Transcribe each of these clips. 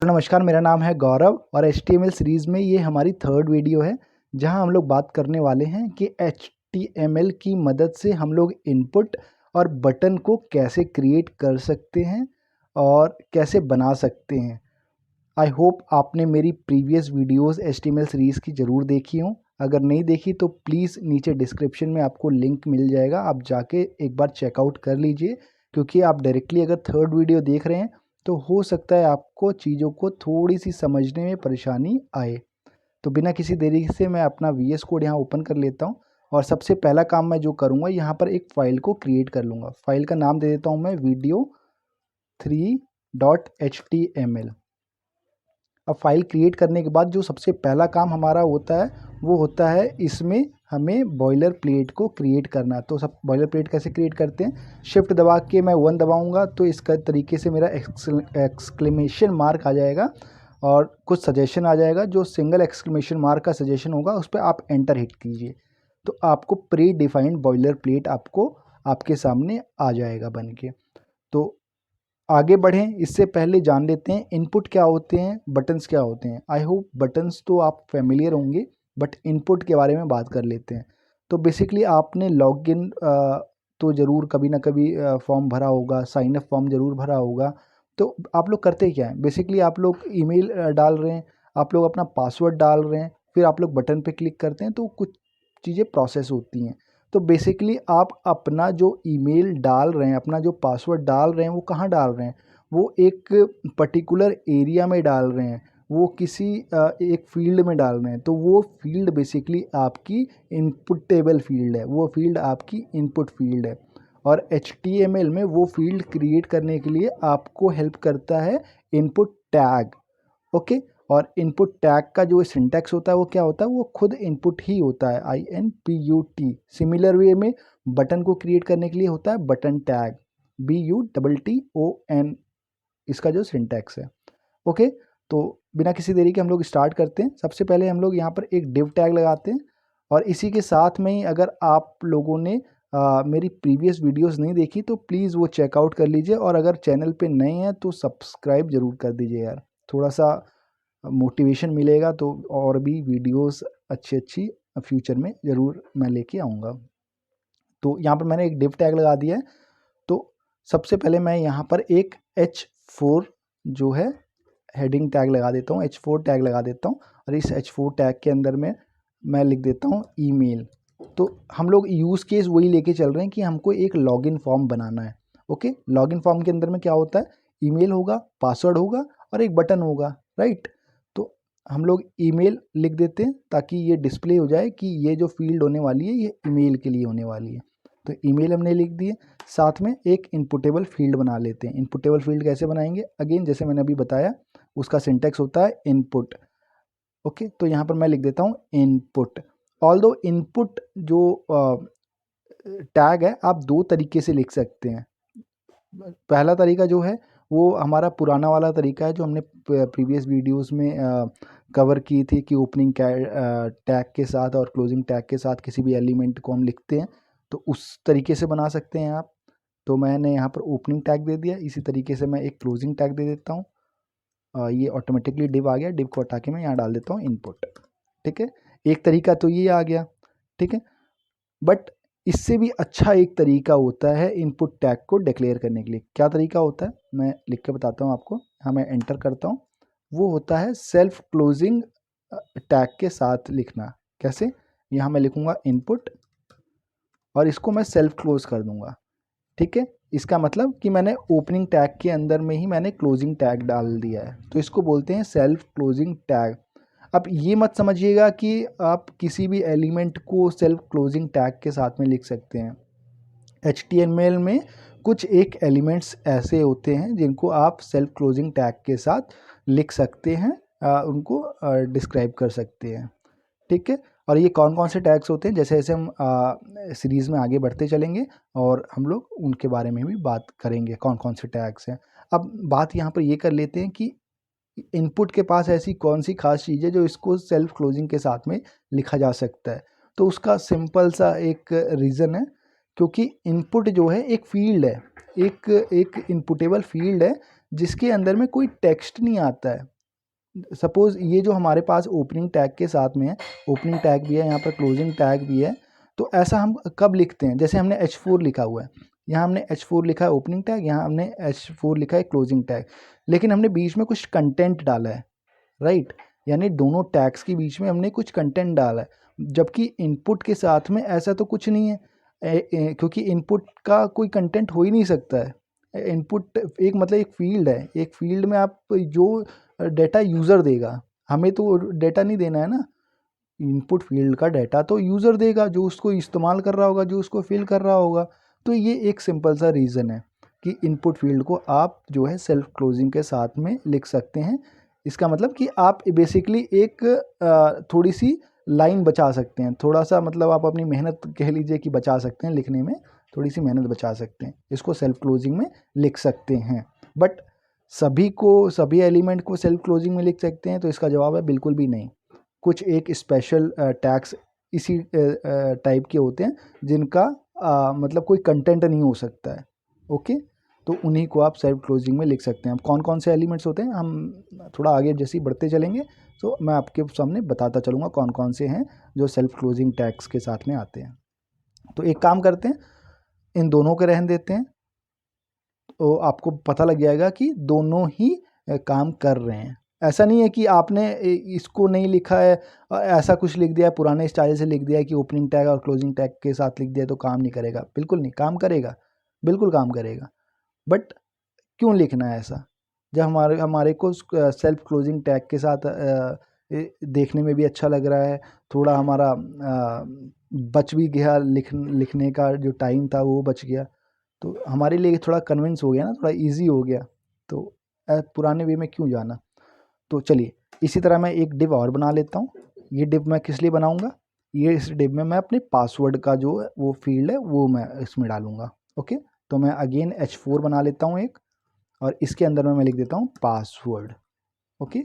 नमस्कार, मेरा नाम है गौरव और HTML सीरीज़ में ये हमारी थर्ड वीडियो है जहां हम लोग बात करने वाले हैं कि HTML की मदद से हम लोग इनपुट और बटन को कैसे क्रिएट कर सकते हैं और कैसे बना सकते हैं। आई होप आपने मेरी प्रीवियस वीडियोस HTML सीरीज़ की ज़रूर देखी हों। अगर नहीं देखी तो प्लीज़ नीचे डिस्क्रिप्शन में आपको लिंक मिल जाएगा, आप जाके एक बार चेकआउट कर लीजिए, क्योंकि आप डायरेक्टली अगर थर्ड वीडियो देख रहे हैं तो हो सकता है आपको चीज़ों को थोड़ी सी समझने में परेशानी आए। तो बिना किसी देरी से मैं अपना VS कोड यहाँ ओपन कर लेता हूँ और सबसे पहला काम मैं जो करूँगा, यहाँ पर एक फ़ाइल को क्रिएट कर लूँगा। फ़ाइल का नाम दे देता हूँ मैं video3.html। अब फाइल क्रिएट करने के बाद जो सबसे पहला काम हमारा होता है वो होता है इसमें हमें बॉयलर प्लेट को क्रिएट करना। तो सब बॉयलर प्लेट कैसे क्रिएट करते हैं, शिफ्ट दबा के मैं 1 दबाऊंगा तो इसका तरीके से मेरा एक्सक्लेमेशन मार्क आ जाएगा और कुछ सजेशन आ जाएगा। जो सिंगल एक्सक्लेमेशन मार्क का सजेशन होगा उस पर आप एंटर हिट कीजिए तो आपको प्री डिफाइंड बॉयलर प्लेट आपके सामने आ जाएगा बन के। तो आगे बढ़ें इससे पहले जान लेते हैं इनपुट क्या होते हैं, बटन्स क्या होते हैं। आई होप बटन्स तो आप फेमिलियर होंगे, बट इनपुट के बारे में बात कर लेते हैं। तो बेसिकली आपने लॉगिन तो ज़रूर कभी ना कभी फॉर्म भरा होगा, साइन अप फॉर्म ज़रूर भरा होगा। तो आप लोग करते क्या हैं, बेसिकली आप लोग ईमेल डाल रहे हैं, आप लोग अपना पासवर्ड डाल रहे हैं, फिर आप लोग बटन पे क्लिक करते हैं तो कुछ चीज़ें प्रोसेस होती हैं। तो बेसिकली आप अपना जो ईमेल डाल रहे हैं, अपना जो पासवर्ड डाल रहे हैं, वो कहाँ डाल रहे हैं, वो एक पर्टिकुलर एरिया में डाल रहे हैं, वो किसी एक फील्ड में डाल रहे हैं। तो वो फील्ड बेसिकली आपकी इनपुटेबल फील्ड है, वो फील्ड आपकी इनपुट फील्ड है। और HTML में वो फील्ड क्रिएट करने के लिए आपको हेल्प करता है इनपुट टैग। ओके, और इनपुट टैग का जो सिंटैक्स होता है वो क्या होता है, वो खुद इनपुट ही होता है, INPUT। सिमिलर वे में बटन को क्रिएट करने के लिए होता है बटन टैग, BUTTON, इसका जो सिंटैक्स है। ओके, तो बिना किसी देरी के हम लोग स्टार्ट करते हैं। सबसे पहले हम लोग यहाँ पर एक डिव टैग लगाते हैं और इसी के साथ में ही अगर आप लोगों ने मेरी प्रीवियस वीडियोस नहीं देखी तो प्लीज़ वो चेकआउट कर लीजिए, और अगर चैनल पे नए हैं तो सब्सक्राइब ज़रूर कर दीजिए यार, थोड़ा सा मोटिवेशन मिलेगा तो और भी वीडियोस अच्छी फ्यूचर में ज़रूर मैं लेके आऊँगा। तो यहाँ पर मैंने एक डिव टैग लगा दिया है। तो सबसे पहले मैं यहाँ पर एक H4 जो है हेडिंग टैग लगा देता हूँ, H4 टैग लगा देता हूँ, और इस H4 टैग के अंदर में मैं लिख देता हूँ ईमेल। तो हम लोग यूज़ केस वही लेके चल रहे हैं कि हमको एक लॉगिन फॉर्म बनाना है। ओके, लॉगिन फॉर्म के अंदर में क्या होता है, ईमेल होगा, पासवर्ड होगा और एक बटन होगा, राइट। तो हम लोग ईमेल लिख देते हैं ताकि ये डिस्प्ले हो जाए कि ये जो फील्ड होने वाली है ये ईमेल के लिए होने वाली है। तो ईमेल हमने लिख दिए, साथ में एक इनपुटेबल फील्ड बना लेते हैं। इनपुटेबल फील्ड कैसे बनाएंगे, अगेन जैसे मैंने अभी बताया उसका सिंटैक्स होता है इनपुट। ओके, तो यहाँ पर मैं लिख देता हूँ इनपुट। ऑल्दो इनपुट जो टैग है आप दो तरीके से लिख सकते हैं। पहला तरीका जो है वो हमारा पुराना वाला तरीका है जो हमने प्रीवियस वीडियोस में कवर की थी कि ओपनिंग टैग के साथ और क्लोजिंग टैग के साथ किसी भी एलिमेंट को हम लिखते हैं, तो उस तरीके से बना सकते हैं आप। तो मैंने यहाँ पर ओपनिंग टैग दे दिया, इसी तरीके से मैं एक क्लोजिंग टैग दे देता हूँ। ये ऑटोमेटिकली डिव आ गया, डिव को हटा के मैं यहाँ डाल देता हूँ इनपुट। ठीक है, एक तरीका तो ये आ गया, ठीक है। बट इससे भी अच्छा एक तरीका होता है इनपुट टैग को डिक्लेयर करने के लिए। क्या तरीका होता है मैं लिख के बताता हूँ आपको। यहाँ मैं एंटर करता हूँ, वो होता है सेल्फ क्लोजिंग टैग के साथ लिखना। कैसे, यहाँ मैं लिखूँगा इनपुट और इसको मैं सेल्फ क्लोज कर दूँगा। ठीक है, इसका मतलब कि मैंने ओपनिंग टैग के अंदर में ही मैंने क्लोजिंग टैग डाल दिया है, तो इसको बोलते हैं सेल्फ क्लोजिंग टैग। अब ये मत समझिएगा कि आप किसी भी एलिमेंट को सेल्फ क्लोजिंग टैग के साथ में लिख सकते हैं। HTML में कुछ एक एलिमेंट्स ऐसे होते हैं जिनको आप सेल्फ क्लोजिंग टैग के साथ लिख सकते हैं, उनको डिस्क्राइब कर सकते हैं। ठीक है, और ये कौन कौन से टैग्स होते हैं, जैसे जैसे हम सीरीज़ में आगे बढ़ते चलेंगे और हम लोग उनके बारे में भी बात करेंगे कौन कौन से टैग्स हैं। अब बात यहाँ पर ये कर लेते हैं कि इनपुट के पास ऐसी कौन सी खास चीज़ है जो इसको सेल्फ क्लोजिंग के साथ में लिखा जा सकता है। तो उसका सिंपल सा एक रीज़न है, क्योंकि इनपुट जो है एक फील्ड है, एक इनपुटेबल फील्ड है जिसके अंदर में कोई टेक्स्ट नहीं आता है। सपोज़ ये जो हमारे पास ओपनिंग टैग के साथ में है, ओपनिंग टैग भी है, यहाँ पर क्लोजिंग टैग भी है, तो ऐसा हम कब लिखते हैं? जैसे हमने H4 लिखा हुआ है, यहाँ हमने H4 लिखा है ओपनिंग टैग, यहाँ हमने H4 लिखा है क्लोजिंग टैग, लेकिन हमने बीच में कुछ कंटेंट डाला है, राइट? यानी दोनों टैग्स के बीच में हमने कुछ कंटेंट डाला है, जबकि इनपुट के साथ में ऐसा तो कुछ नहीं है, क्योंकि इनपुट का कोई कंटेंट हो ही नहीं सकता है। इनपुट एक मतलब एक फील्ड है, एक फील्ड में आप जो डेटा यूज़र देगा, हमें तो डेटा नहीं देना है ना, इनपुट फील्ड का डेटा तो यूज़र देगा जो उसको इस्तेमाल कर रहा होगा, जो उसको फिल कर रहा होगा। तो ये एक सिंपल सा रीज़न है कि इनपुट फील्ड को आप जो है सेल्फ क्लोजिंग के साथ में लिख सकते हैं। इसका मतलब कि आप बेसिकली एक थोड़ी सी लाइन बचा सकते हैं, थोड़ा सा मतलब आप अपनी मेहनत कह लीजिए कि बचा सकते हैं, लिखने में थोड़ी सी मेहनत बचा सकते हैं, इसको सेल्फ क्लोजिंग में लिख सकते हैं। बट सभी एलिमेंट को सेल्फ क्लोजिंग में लिख सकते हैं, तो इसका जवाब है बिल्कुल भी नहीं। कुछ एक स्पेशल टैग्स इसी टाइप के होते हैं जिनका मतलब कोई कंटेंट नहीं हो सकता है, ओके, तो उन्हीं को आप सेल्फ क्लोजिंग में लिख सकते हैं। अब कौन कौन से एलिमेंट्स होते हैं हम थोड़ा आगे जैसे ही बढ़ते चलेंगे तो मैं आपके सामने बताता चलूँगा कौन कौन से हैं जो सेल्फ क्लोजिंग टैग्स के साथ में आते हैं। तो एक काम करते हैं, इन दोनों के रहन देते हैं, तो आपको पता लग जाएगा कि दोनों ही काम कर रहे हैं। ऐसा नहीं है कि आपने इसको नहीं लिखा है, ऐसा कुछ लिख दिया है, पुराने स्टाइल से लिख दिया है कि ओपनिंग टैग और क्लोजिंग टैग के साथ लिख दिया तो काम नहीं करेगा। बिल्कुल नहीं, काम करेगा, बिल्कुल काम करेगा। बट क्यों लिखना है ऐसा? जब हमारे हमारे को सेल्फ क्लोजिंग टैग के साथ देखने में भी अच्छा लग रहा है, थोड़ा हमारा बच भी गया, लिखने का जो टाइम था वो बच गया, तो हमारे लिए थोड़ा कन्विंस हो गया ना, थोड़ा इजी हो गया, तो पुराने वे में क्यों जाना। तो चलिए इसी तरह मैं एक डिव और बना लेता हूँ। ये डिव मैं किस लिए बनाऊँगा, ये इस डिव में मैं अपने पासवर्ड का जो है वो फील्ड है वो मैं इसमें डालूँगा, ओके। तो मैं अगेन H4 बना लेता हूँ एक, और इसके अंदर में मैं लिख देता हूँ पासवर्ड, ओके।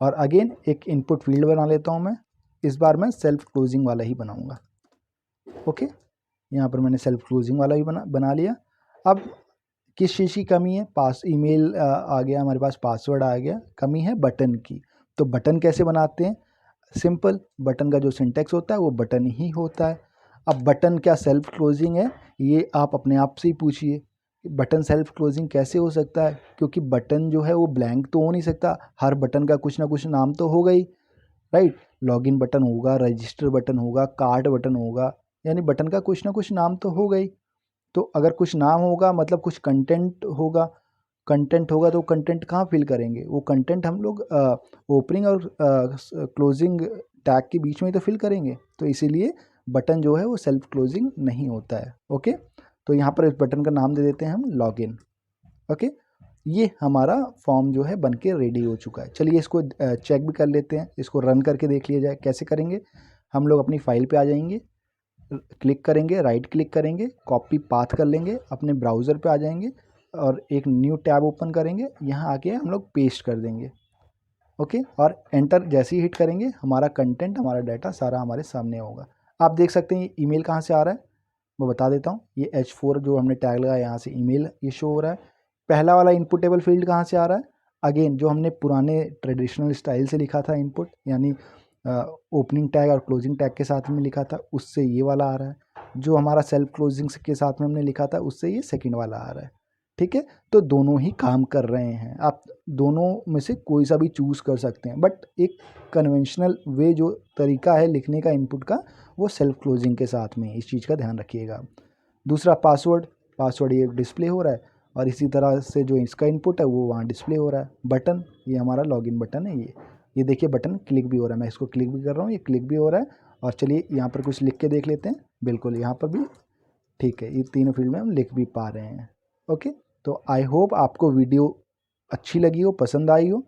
और अगेन एक इनपुट फील्ड बना लेता हूँ मैं, इस बार मैं सेल्फ क्लोजिंग वाला ही बनाऊँगा, ओके। यहाँ पर मैंने सेल्फ क्लोजिंग वाला भी बना लिया। अब किस चीज़ की कमी है, ईमेल आ गया हमारे पास, पासवर्ड आ गया, कमी है बटन की। तो बटन कैसे बनाते हैं? सिंपल, बटन का जो सिंटेक्स होता है वो बटन ही होता है। अब बटन क्या सेल्फ क्लोजिंग है, ये आप अपने आप से ही पूछिए, बटन सेल्फ क्लोजिंग कैसे हो सकता है? क्योंकि बटन जो है वो ब्लैंक तो हो नहीं सकता, हर बटन का कुछ ना कुछ नाम तो होगा ही, राइट? लॉगिन बटन होगा, रजिस्टर बटन होगा, कार्ड बटन होगा, यानी बटन का कुछ ना कुछ नाम तो होगा ही। तो अगर कुछ नाम होगा मतलब कुछ कंटेंट होगा, कंटेंट होगा तो कंटेंट कहाँ फिल करेंगे? वो कंटेंट हम लोग ओपनिंग और क्लोजिंग टैग के बीच में ही तो फिल करेंगे। तो इसीलिए बटन जो है वो सेल्फ क्लोजिंग नहीं होता है, ओके। तो यहाँ पर इस बटन का नाम दे देते हैं हम लॉगिन, ओके। ये हमारा फॉर्म जो है बन के रेडी हो चुका है। चलिए इसको चेक भी कर लेते हैं, इसको रन करके देख लिया जाए। कैसे करेंगे? हम लोग अपनी फाइल पे आ जाएंगे, क्लिक करेंगे, राइट क्लिक करेंगे, कॉपी पाथ कर लेंगे, अपने ब्राउज़र पे आ जाएंगे और एक न्यू टैब ओपन करेंगे, यहाँ आके हम लोग पेस्ट कर देंगे, ओके। और एंटर जैसे ही हिट करेंगे हमारा कंटेंट, हमारा डाटा सारा हमारे सामने होगा। आप देख सकते हैं ईमेल कहाँ से आ रहा है, मैं बता देता हूँ। ये H4 जो हमने टैग लगाया यहाँ से ईमेल ये शो हो रहा है। पहला वाला इनपुटेबल फील्ड कहाँ से आ रहा है? अगेन जो हमने पुराने ट्रेडिशनल स्टाइल से लिखा था इनपुट, यानी ओपनिंग टैग और क्लोजिंग टैग के साथ में लिखा था, उससे ये वाला आ रहा है। जो हमारा सेल्फ क्लोजिंग के साथ में हमने लिखा था उससे ये सेकंड वाला आ रहा है, ठीक है। तो दोनों ही काम कर रहे हैं, आप दोनों में से कोई सा भी चूज़ कर सकते हैं, बट एक कन्वेंशनल वे जो तरीका है लिखने का इनपुट का वो सेल्फ क्लोजिंग के साथ में, इस चीज़ का ध्यान रखिएगा। दूसरा पासवर्ड, पासवर्ड ये डिस्प्ले हो रहा है और इसी तरह से जो इसका इनपुट है वो वहाँ डिस्प्ले हो रहा है। बटन ये हमारा लॉगिन बटन है, ये देखिए बटन क्लिक भी हो रहा है, मैं इसको क्लिक भी कर रहा हूँ, ये क्लिक भी हो रहा है। और चलिए यहाँ पर कुछ लिख के देख लेते हैं, बिल्कुल यहाँ पर भी ठीक है, ये तीनों फील्ड में हम लिख भी पा रहे हैं, ओके। तो आई होप आपको वीडियो अच्छी लगी हो, पसंद आई हो,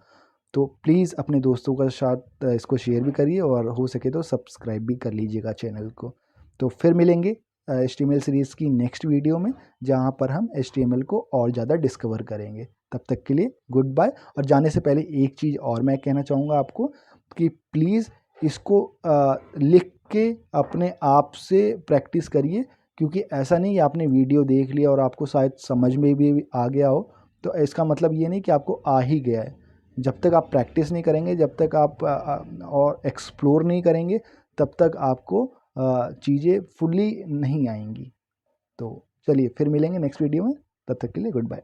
तो प्लीज़ अपने दोस्तों के साथ इसको शेयर भी करिए और हो सके तो सब्सक्राइब भी कर लीजिएगा चैनल को। तो फिर मिलेंगे HTML सीरीज़ की नेक्स्ट वीडियो में, जहाँ पर हम HTML को और ज़्यादा डिस्कवर करेंगे। तब तक के लिए गुड बाय। और जाने से पहले एक चीज़ और मैं कहना चाहूँगा आपको कि प्लीज़ इसको लिख के अपने आप से प्रैक्टिस करिए, क्योंकि ऐसा नहीं कि आपने वीडियो देख लिया और आपको शायद समझ में भी आ गया हो, तो इसका मतलब ये नहीं कि आपको आ ही गया है। जब तक आप प्रैक्टिस नहीं करेंगे, जब तक आप और एक्सप्लोर नहीं करेंगे, तब तक आपको चीज़ें फुल्ली नहीं आएंगी। तो चलिए फिर मिलेंगे नेक्स्ट वीडियो में, तब तक के लिए गुड बाय।